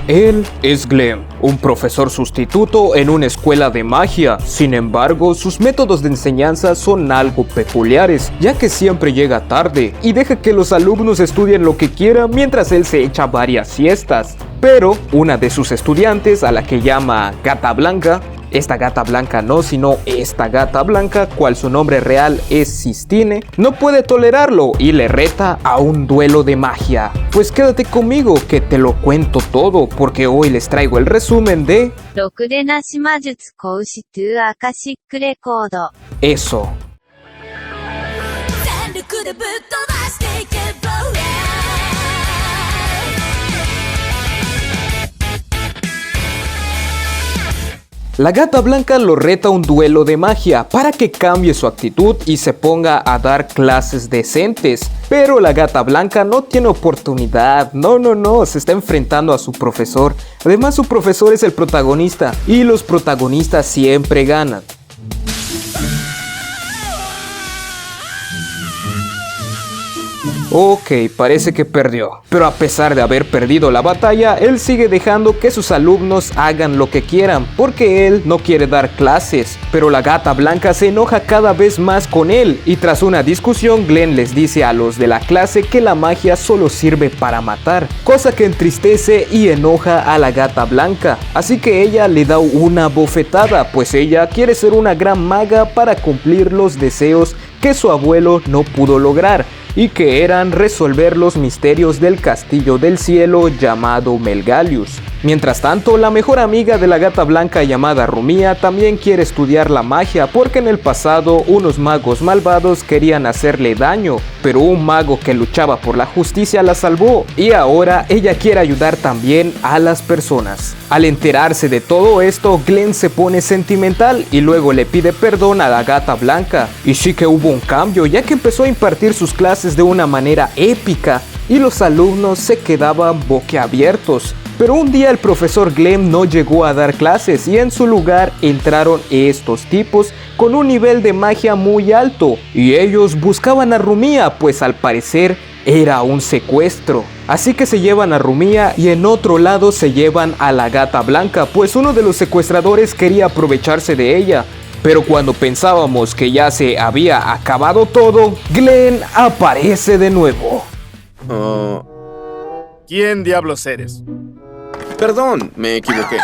Él es Glenn, un profesor sustituto en una escuela de magia. Sin embargo, sus métodos de enseñanza son algo peculiares, ya que siempre llega tarde y deja que los alumnos estudien lo que quieran mientras él se echa varias siestas. Pero una de sus estudiantes, a la que llama Gata Blanca, esta gata blanca no, sino esta gata blanca, cual su nombre real es Sistine, no puede tolerarlo y le reta a un duelo de magia. Pues quédate conmigo que te lo cuento todo, porque hoy les traigo el resumen de... ろくでなし魔術講師2アカシックレコード Eso. 全力でぶっ飛ばしていけばLa gata blanca lo reta a un duelo de magia para que cambie su actitud y se ponga a dar clases decentes. Pero la gata blanca no tiene oportunidad, no, se está enfrentando a su profesor. Además, su profesor es el protagonista y los protagonistas siempre ganan. Ok, parece que perdió. Pero a pesar de haber perdido la batalla, él sigue dejando que sus alumnos hagan lo que quieran, porque él no quiere dar clases. Pero la gata blanca se enoja cada vez más con él, y tras una discusión, Glenn les dice a los de la clase que la magia solo sirve para matar, cosa que entristece y enoja a la gata blanca. Así que ella le da una bofetada, pues ella quiere ser una gran maga para cumplir los deseos que su abuelo no pudo lograr, y que eran resolver los misterios del castillo del cielo llamado Melgalius. Mientras tanto, la mejor amiga de la gata blanca llamada Rumia también quiere estudiar la magia porque en el pasado unos magos malvados querían hacerle daño, pero un mago que luchaba por la justicia la salvó y ahora ella quiere ayudar también a las personas. Al enterarse de todo esto, Glenn se pone sentimental y luego le pide perdón a la gata blanca. Y sí que hubo un cambio, ya que empezó a impartir sus clases de una manera épica y los alumnos se quedaban boquiabiertos. Pero un día el profesor Glenn no llegó a dar clases y en su lugar entraron estos tipos con un nivel de magia muy alto y ellos buscaban a Rumia, pues al parecer era un secuestro. Así que se llevan a Rumia y en otro lado se llevan a la gata blanca, pues uno de los secuestradores quería aprovecharse de ella. Pero cuando pensábamos que ya se había acabado todo, Glenn aparece de nuevo. ¿Quién diablos eres? Perdón, me equivoqué.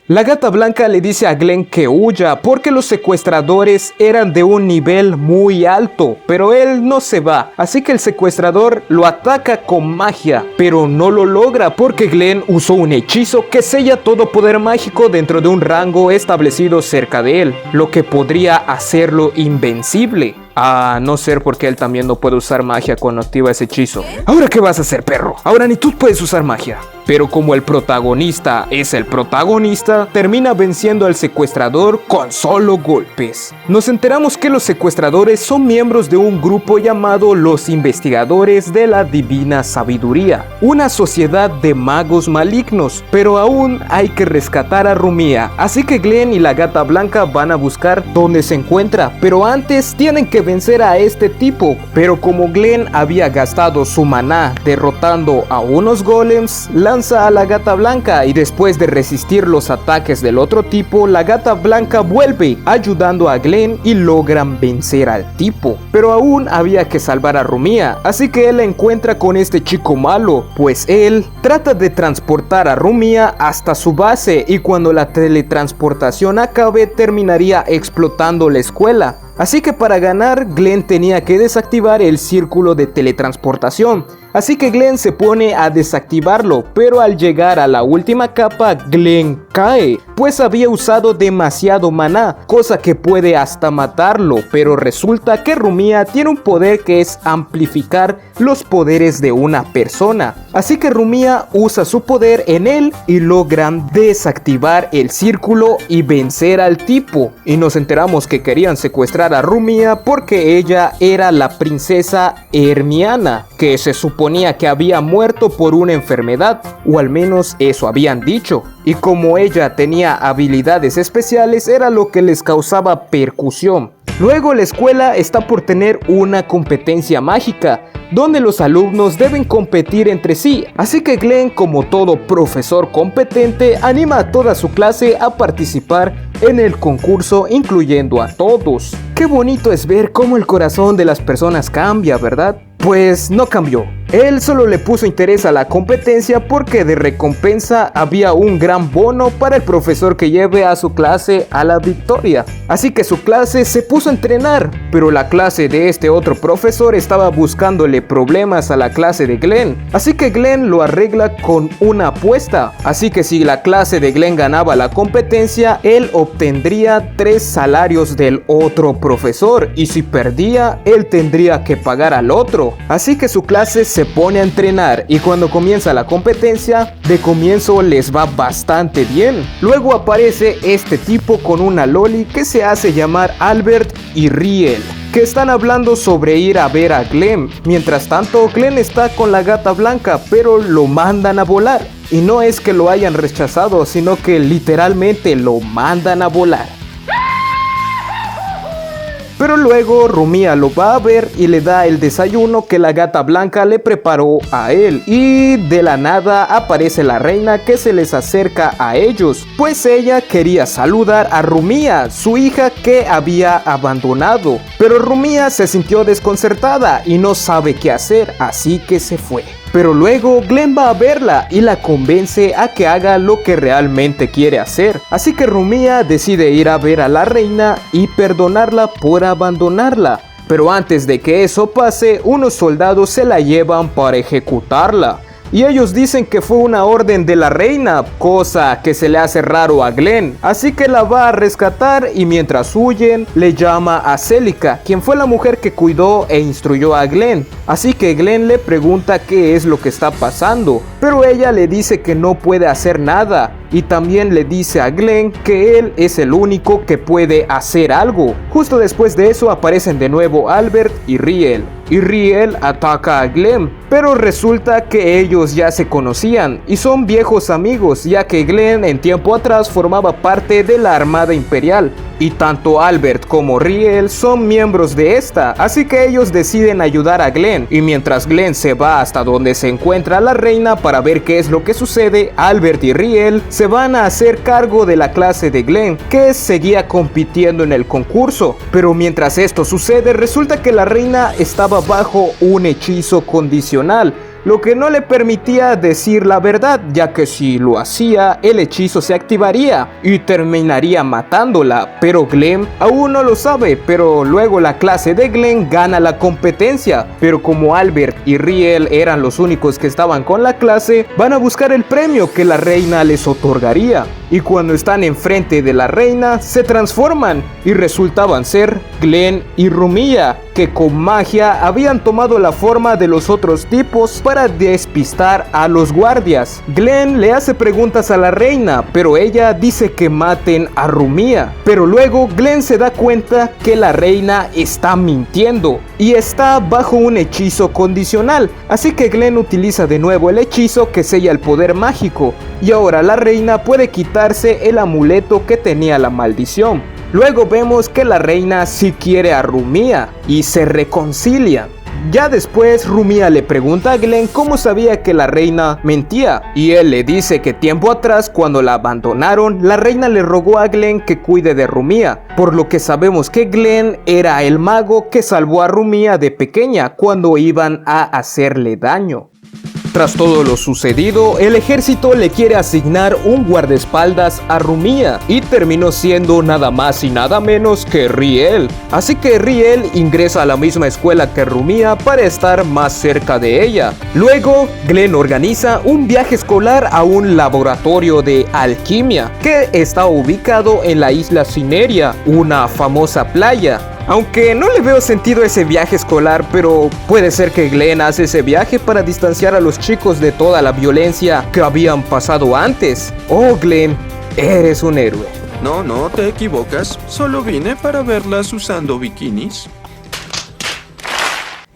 La gata blanca le dice a Glenn que huya porque los secuestradores eran de un nivel muy alto, pero él no se va, así que el secuestrador lo ataca con magia, pero no lo logra porque Glenn usó un hechizo que sella todo poder mágico dentro de un rango establecido cerca de él, lo que podría hacerlo invencible. A no ser porque él también no puede usar magia cuando activa ese hechizo. ¿Ahora qué vas a hacer, perro? Ahora ni tú puedes usar magia. Pero como el protagonista es el protagonista, termina venciendo al secuestrador con solo golpes. Nos enteramos que los secuestradores son miembros de un grupo llamado los Investigadores de la Divina Sabiduría, una sociedad de magos malignos, pero aún hay que rescatar a Rumia. Así que Glenn y la gata blanca van a buscar dónde se encuentra, pero antes tienen que vencer a este tipo. Pero como Glenn había gastado su maná derrotando a unos golems, lanza a la gata blanca y después de resistir los ataques del otro tipo, la gata blanca vuelve ayudando a Glenn y logran vencer al tipo. Pero aún había que salvar a Rumia, así que él la encuentra con este chico malo, pues él trata de transportar a Rumia hasta su base y cuando la teletransportación acabe terminaría explotando la escuela. Así que para ganar, Glenn tenía que desactivar el círculo de teletransportación. Así que Glenn se pone a desactivarlo, pero al llegar a la última capa, Glenn cae, pues había usado demasiado maná, cosa que puede hasta matarlo, pero resulta que Rumia tiene un poder que es amplificar los poderes de una persona. Así que Rumia usa su poder en él y logran desactivar el círculo y vencer al tipo. Y nos enteramos que querían secuestrar a Rumia porque ella era la princesa Hermiana, que se suponía que había muerto por una enfermedad, o al menos eso habían dicho. Y como ella tenía habilidades especiales, era lo que les causaba percusión. Luego la escuela está por tener una competencia mágica, donde los alumnos deben competir entre sí, así que Glenn, como todo profesor competente, anima a toda su clase a participar en el concurso, incluyendo a todos. Qué bonito es ver cómo el corazón de las personas cambia, ¿verdad? Pues no cambió. Él solo le puso interés a la competencia porque de recompensa había un gran bono para el profesor que lleve a su clase a la victoria. Así que su clase se puso a entrenar, pero la clase de este otro profesor estaba buscándole problemas a la clase de Glenn. Así que Glenn lo arregla con una apuesta. Así que si la clase de Glenn ganaba la competencia, él obtendría 3 salarios del otro profesor, y si perdía, él tendría que pagar al otro. Así que su clase se pone a entrenar, y cuando comienza la competencia, de comienzo les va bastante bien. Luego aparece este tipo con una loli que se hace llamar Albert y Riel, que están hablando sobre ir a ver a Glenn. Mientras tanto, Glenn está con la gata blanca, pero lo mandan a volar. Y no es que lo hayan rechazado, sino que literalmente lo mandan a volar. Pero luego Rumia lo va a ver y le da el desayuno que la gata blanca le preparó a él. Y de la nada aparece la reina, que se les acerca a ellos, pues ella quería saludar a Rumia, su hija que había abandonado. Pero Rumia se sintió desconcertada y no sabe qué hacer, así que se fue. Pero luego Glenn va a verla y la convence a que haga lo que realmente quiere hacer. Así que Rumia decide ir a ver a la reina y perdonarla por abandonarla. Pero antes de que eso pase, unos soldados se la llevan para ejecutarla. Y ellos dicen que fue una orden de la reina, cosa que se le hace raro a Glenn. Así que la va a rescatar y mientras huyen le llama a Celica, quien fue la mujer que cuidó e instruyó a Glenn. Así que Glenn le pregunta qué es lo que está pasando, pero ella le dice que no puede hacer nada. Y también le dice a Glenn que él es el único que puede hacer algo. Justo después de eso aparecen de nuevo Albert y Riel. Y Riel ataca a Glenn, pero resulta que ellos ya se conocían y son viejos amigos, ya que Glenn en tiempo atrás formaba parte de la Armada Imperial. Y tanto Albert como Riel son miembros de esta, así que ellos deciden ayudar a Glenn. Y mientras Glenn se va hasta donde se encuentra la reina para ver qué es lo que sucede, Albert y Riel se van a hacer cargo de la clase de Glenn, que seguía compitiendo en el concurso. Pero mientras esto sucede, resulta que la reina estaba bajo un hechizo condicional, lo que no le permitía decir la verdad, ya que si lo hacía, el hechizo se activaría y terminaría matándola. Pero Glenn aún no lo sabe, pero luego la clase de Glenn gana la competencia. Pero como Albert y Riel eran los únicos que estaban con la clase, van a buscar el premio que la reina les otorgaría. Y cuando están enfrente de la reina, se transforman y resultaban ser Glenn y Rumia, que con magia habían tomado la forma de los otros tipos para despistar a los guardias. Glenn le hace preguntas a la reina, pero ella dice que maten a Rumia. Pero luego Glenn se da cuenta que la reina está mintiendo y está bajo un hechizo condicional. Así que Glenn utiliza de nuevo el hechizo que sella el poder mágico, y ahora la reina puede quitarse el amuleto que tenía la maldición. Luego vemos que la reina sí quiere a Rumia y se reconcilian. Ya después Rumia le pregunta a Glenn cómo sabía que la reina mentía, y él le dice que tiempo atrás, cuando la abandonaron, la reina le rogó a Glenn que cuide de Rumia, por lo que sabemos que Glenn era el mago que salvó a Rumia de pequeña cuando iban a hacerle daño. Tras todo lo sucedido, el ejército le quiere asignar un guardaespaldas a Rumia y terminó siendo nada más y nada menos que Riel. Así que Riel ingresa a la misma escuela que Rumia para estar más cerca de ella. Luego, Glenn organiza un viaje escolar a un laboratorio de alquimia que está ubicado en la isla Cineria, una famosa playa. Aunque no le veo sentido a ese viaje escolar, pero puede ser que Glenn hace ese viaje para distanciar a los chicos de toda la violencia que habían pasado antes. Oh, Glenn, eres un héroe. No, no, te equivocas. Solo vine para verlas usando bikinis.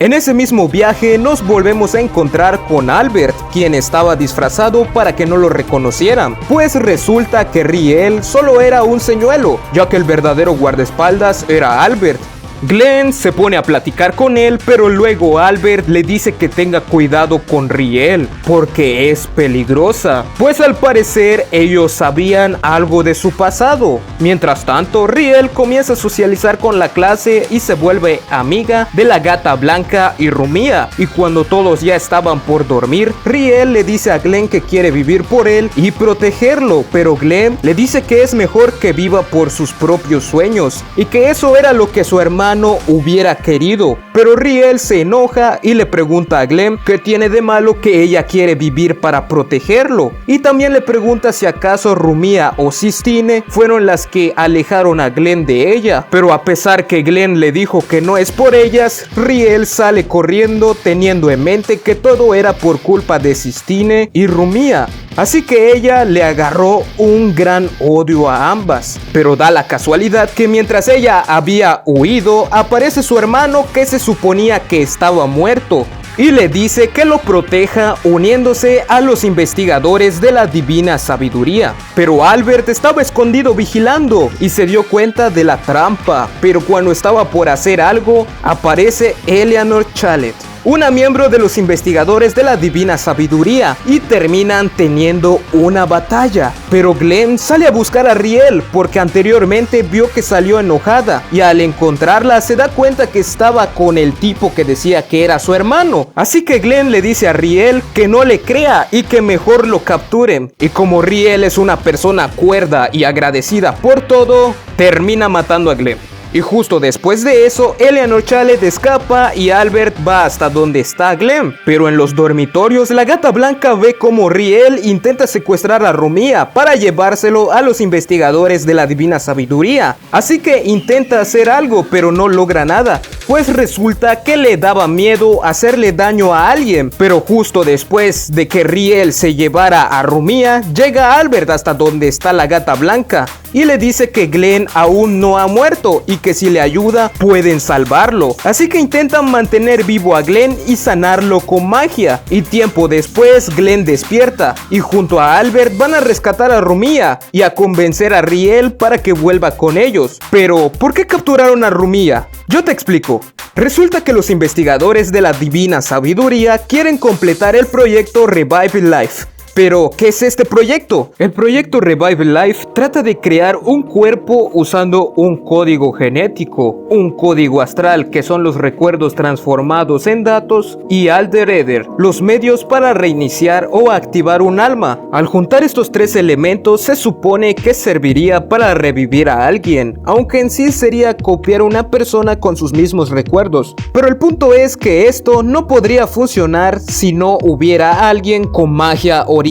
En ese mismo viaje nos volvemos a encontrar con Albert, quien estaba disfrazado para que no lo reconocieran, pues resulta que Riel solo era un señuelo, ya que el verdadero guardaespaldas era Albert. Glenn se pone a platicar con él, pero luego Albert le dice que tenga cuidado con Riel, porque es peligrosa, pues al parecer ellos sabían algo de su pasado. Mientras tanto, Riel comienza a socializar con la clase y se vuelve amiga de la Gata Blanca y Rumia, y cuando todos ya estaban por dormir, Riel le dice a Glenn que quiere vivir por él y protegerlo, pero Glenn le dice que es mejor que viva por sus propios sueños, y que eso era lo que su hermano hubiera querido. Pero Riel se enoja y le pregunta a Glenn qué tiene de malo que ella quiere vivir para protegerlo, y también le pregunta si acaso Rumia o Sistine fueron las que alejaron a Glenn de ella. Pero a pesar que Glenn le dijo que no es por ellas, Riel sale corriendo teniendo en mente que todo era por culpa de Sistine y Rumia. Así que ella le agarró un gran odio a ambas. Pero da la casualidad que mientras ella había huido, aparece su hermano que se suponía que estaba muerto, y le dice que lo proteja uniéndose a los investigadores de la Divina Sabiduría. Pero Albert estaba escondido vigilando y se dio cuenta de la trampa, pero cuando estaba por hacer algo, aparece Eleanor Chalet, una miembro de los investigadores de la Divina Sabiduría, y terminan teniendo una batalla. Pero Glenn sale a buscar a Riel porque anteriormente vio que salió enojada, y al encontrarla se da cuenta que estaba con el tipo que decía que era su hermano. Así que Glenn le dice a Riel que no le crea y que mejor lo capturen, y como Riel es una persona cuerda y agradecida por todo, termina matando a Glenn. Y justo después de eso, Eleanor Chalet escapa y Albert va hasta donde está Glenn. Pero en los dormitorios, la Gata Blanca ve como Riel intenta secuestrar a Rumia para llevárselo a los investigadores de la Divina Sabiduría. Así que intenta hacer algo, pero no logra nada, pues resulta que le daba miedo hacerle daño a alguien. Pero justo después de que Riel se llevara a Rumia, llega Albert hasta donde está la Gata Blanca y le dice que Glenn aún no ha muerto y que si le ayuda pueden salvarlo. Así que intentan mantener vivo a Glenn y sanarlo con magia, y tiempo después Glenn despierta y junto a Albert van a rescatar a Rumia y a convencer a Riel para que vuelva con ellos. Pero ¿por qué capturaron a Rumia? Yo te explico. Resulta que los investigadores de la Divina Sabiduría quieren completar el proyecto Revive Life. Pero, ¿qué es este proyecto? El proyecto Revive Life trata de crear un cuerpo usando un código genético, un código astral que son los recuerdos transformados en datos, y Alter Eder, los medios para reiniciar o activar un alma. Al juntar estos tres elementos se supone que serviría para revivir a alguien, aunque en sí sería copiar a una persona con sus mismos recuerdos. Pero el punto es que esto no podría funcionar si no hubiera alguien con magia original,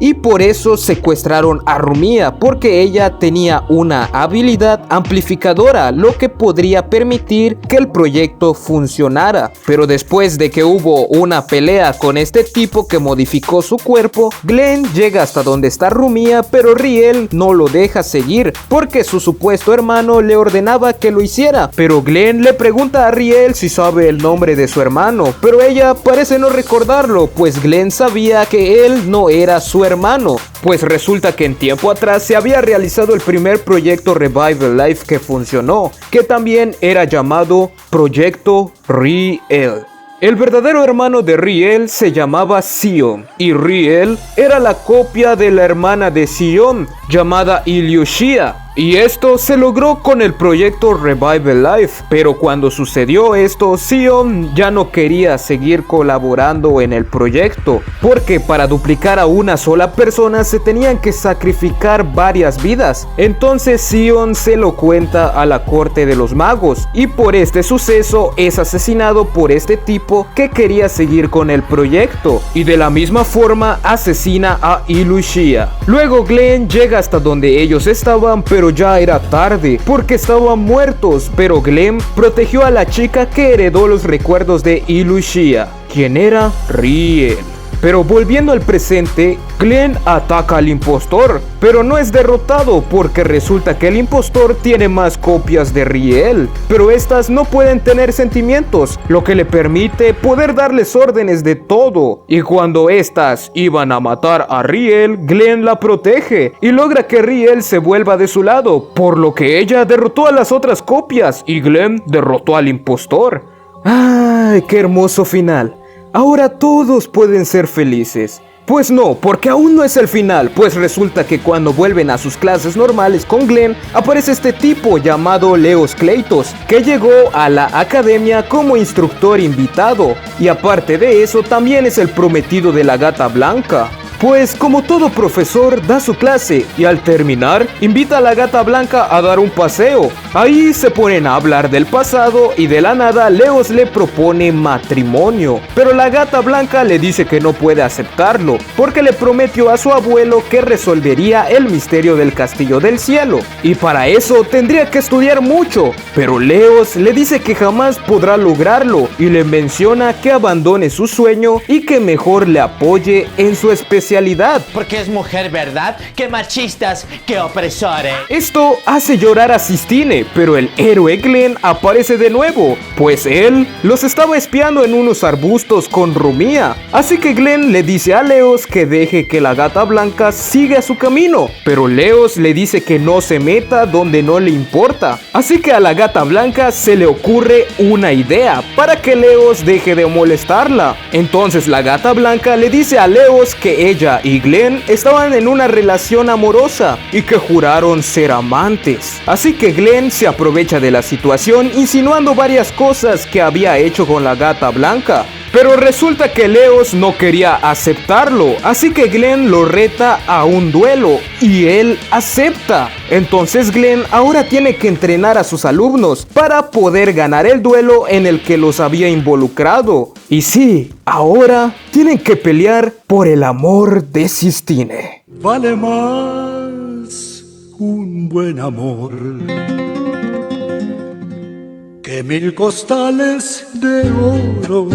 y por eso secuestraron a Rumia, porque ella tenía una habilidad amplificadora, lo que podría permitir que el proyecto funcionara. Pero después de que hubo una pelea con este tipo que modificó su cuerpo, Glenn llega hasta donde está Rumia, pero Riel no lo deja seguir porque su supuesto hermano le ordenaba que lo hiciera. Pero Glenn le pregunta a Riel si sabe el nombre de su hermano, pero ella parece no recordarlo, pues Glenn sabía que él no era su hermano, pues resulta que en tiempo atrás se había realizado el primer proyecto Revive Life que funcionó, que también era llamado Proyecto Riel. El verdadero hermano de Riel se llamaba Sion, y Riel era la copia de la hermana de Sion, llamada Ilyushia. Y esto se logró con el proyecto Revive Life, pero cuando sucedió esto, Sion ya no quería seguir colaborando en el proyecto, porque para duplicar a una sola persona se tenían que sacrificar varias vidas. Entonces Sion se lo cuenta a la corte de los magos, y por este suceso es asesinado por este tipo que quería seguir con el proyecto, y de la misma forma asesina a Ilyushia. Luego Glenn llega hasta donde ellos estaban, pero ya era tarde porque estaban muertos. Pero Glenn protegió a la chica que heredó los recuerdos de Ilyushia, quien era Riel. Pero volviendo al presente, Glenn ataca al impostor, pero no es derrotado porque resulta que el impostor tiene más copias de Riel, pero estas no pueden tener sentimientos, lo que le permite poder darles órdenes de todo. Y cuando estas iban a matar a Riel, Glenn la protege y logra que Riel se vuelva de su lado, por lo que ella derrotó a las otras copias y Glenn derrotó al impostor. ¡Ay, qué hermoso final! Ahora todos pueden ser felices. Pues no, porque aún no es el final, pues resulta que cuando vuelven a sus clases normales con Glenn, aparece este tipo llamado Leos Kleitos, que llegó a la academia como instructor invitado, y aparte de eso también es el prometido de la Gata Blanca. Pues como todo profesor da su clase y al terminar invita a la Gata Blanca a dar un paseo. Ahí se ponen a hablar del pasado y de la nada Leos le propone matrimonio. Pero la Gata Blanca le dice que no puede aceptarlo porque le prometió a su abuelo que resolvería el misterio del Castillo del Cielo. Y para eso tendría que estudiar mucho. Pero Leos le dice que jamás podrá lograrlo y le menciona que abandone su sueño y que mejor le apoye en su especialidad. Porque es mujer, ¿verdad? ¡Qué machistas! ¡Qué opresores! Esto hace llorar a Sistine, pero el héroe Glenn aparece de nuevo, pues él los estaba espiando en unos arbustos con Rumia. Así que Glenn le dice a Leos que deje que la Gata Blanca siga su camino, pero Leos le dice que no se meta donde no le importa. Así que a la Gata Blanca se le ocurre una idea para que Leos deje de molestarla. Entonces la Gata Blanca le dice a Leos que ella y Glenn estaban en una relación amorosa y que juraron ser amantes. Así que Glenn se aprovecha de la situación insinuando varias cosas que había hecho con la Gata Blanca. Pero resulta que Leos no quería aceptarlo, así que Glenn lo reta a un duelo y él acepta. Entonces Glenn ahora tiene que entrenar a sus alumnos para poder ganar el duelo en el que los había involucrado. Y sí, ahora tienen que pelear por el amor de Sistine. Vale más un buen amor que 1000 costales de oro.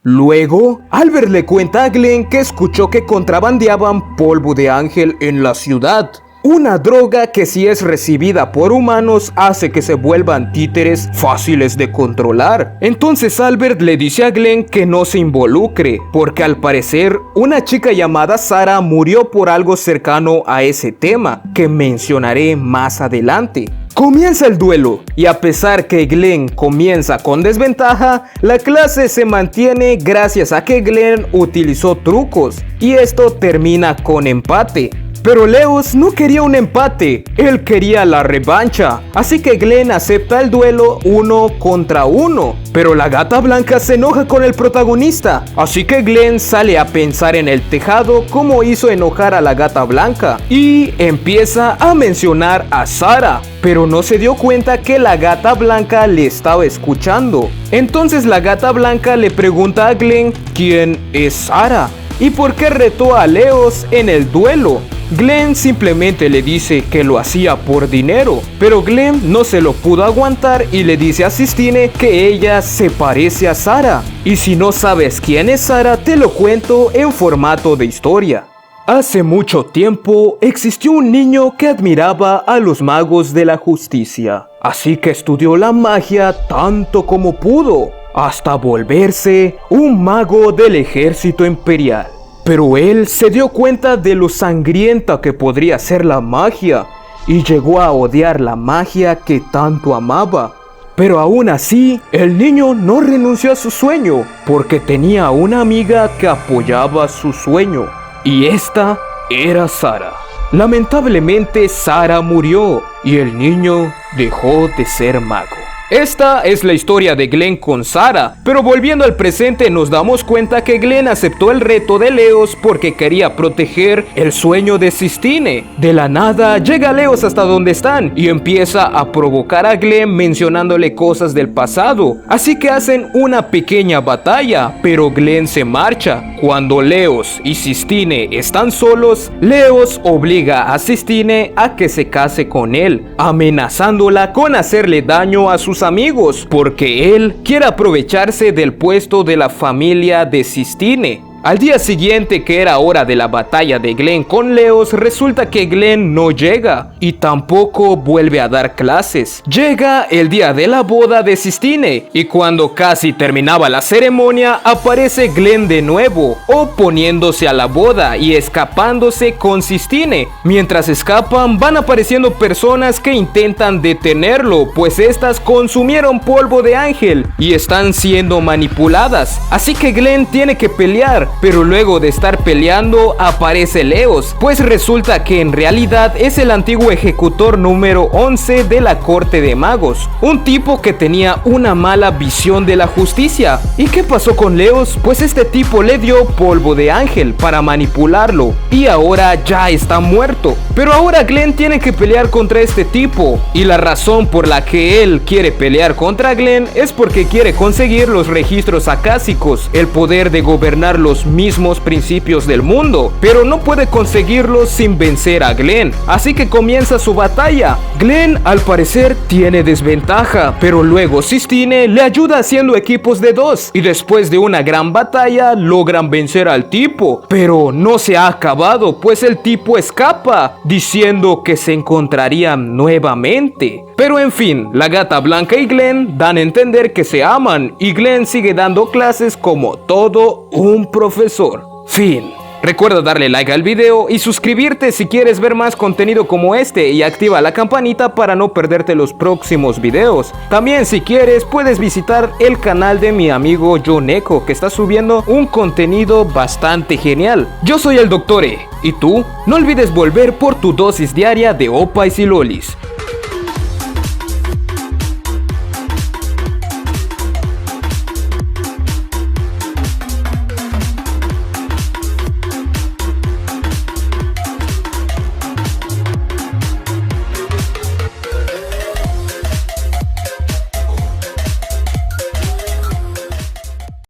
Luego, Albert le cuenta a Glenn que escuchó que contrabandeaban polvo de ángel en la ciudad. Una droga que si es recibida por humanos hace que se vuelvan títeres fáciles de controlar. Entonces Albert le dice a Glenn que no se involucre, porque al parecer una chica llamada Sara murió por algo cercano a ese tema, que mencionaré más adelante. Comienza el duelo, y a pesar que Glenn comienza con desventaja, la clase se mantiene gracias a que Glenn utilizó trucos, y esto termina con empate. Pero Leos no quería un empate, él quería la revancha, así que Glenn acepta el duelo 1 contra 1. Pero la Gata Blanca se enoja con el protagonista, así que Glenn sale a pensar en el tejado cómo hizo enojar a la Gata Blanca y empieza a mencionar a Sara, pero no se dio cuenta que la Gata Blanca le estaba escuchando. Entonces la Gata Blanca le pregunta a Glenn quién es Sara y por qué retó a Leos en el duelo. Glenn simplemente le dice que lo hacía por dinero, pero Glenn no se lo pudo aguantar y le dice a Sistine que ella se parece a Sara. Y si no sabes quién es Sara, te lo cuento en formato de historia. Hace mucho tiempo existió un niño que admiraba a los magos de la justicia, así que estudió la magia tanto como pudo, hasta volverse un mago del ejército imperial. Pero él se dio cuenta de lo sangrienta que podría ser la magia y llegó a odiar la magia que tanto amaba. Pero aún así, el niño no renunció a su sueño porque tenía una amiga que apoyaba su sueño. Y esta era Sara. Lamentablemente Sara murió y el niño dejó de ser mago. Esta es la historia de Glenn con Sara, pero volviendo al presente nos damos cuenta que Glenn aceptó el reto de Leos porque quería proteger el sueño de Sistine. De la nada llega Leos hasta donde están y empieza a provocar a Glenn mencionándole cosas del pasado, así que hacen una pequeña batalla, pero Glenn se marcha. Cuando Leos y Sistine están solos, Leos obliga a Sistine a que se case con él, amenazándola con hacerle daño a sus amigos, porque él quiere aprovecharse del puesto de la familia de Sistine. Al día siguiente, que era hora de la batalla de Glenn con Leos, resulta que Glenn no llega y tampoco vuelve a dar clases. Llega el día de la boda de Sistine y cuando casi terminaba la ceremonia aparece Glenn de nuevo, oponiéndose a la boda y escapándose con Sistine. Mientras escapan van apareciendo personas que intentan detenerlo, pues estas consumieron polvo de ángel y están siendo manipuladas. Así que Glenn tiene que pelear, pero luego de estar peleando aparece Leos, pues resulta que en realidad es el antiguo ejecutor número 11 de la corte de magos, un tipo que tenía una mala visión de la justicia. ¿Y qué pasó con Leos? Pues este tipo le dio polvo de ángel para manipularlo y ahora ya está muerto. Pero ahora Glenn tiene que pelear contra este tipo y la razón por la que él quiere pelear contra Glenn es porque quiere conseguir los registros acásicos, el poder de gobernar los mismos principios del mundo, pero no puede conseguirlos sin vencer a Glenn, así que comienza su batalla. Glenn al parecer tiene desventaja, pero luego Sistine le ayuda haciendo equipos de 2 y después de una gran batalla logran vencer al tipo, pero no se ha acabado, pues el tipo escapa diciendo que se encontrarían nuevamente. Pero en fin, la Gata Blanca y Glenn dan a entender que se aman y Glenn sigue dando clases como todo un profesor. Fin. Recuerda darle like al video y suscribirte si quieres ver más contenido como este y activa la campanita para no perderte los próximos videos. También si quieres puedes visitar el canal de mi amigo Joneko, que está subiendo un contenido bastante genial. Yo soy el Dr. E, ¿y tú? No olvides volver por tu dosis diaria de opais y lolis.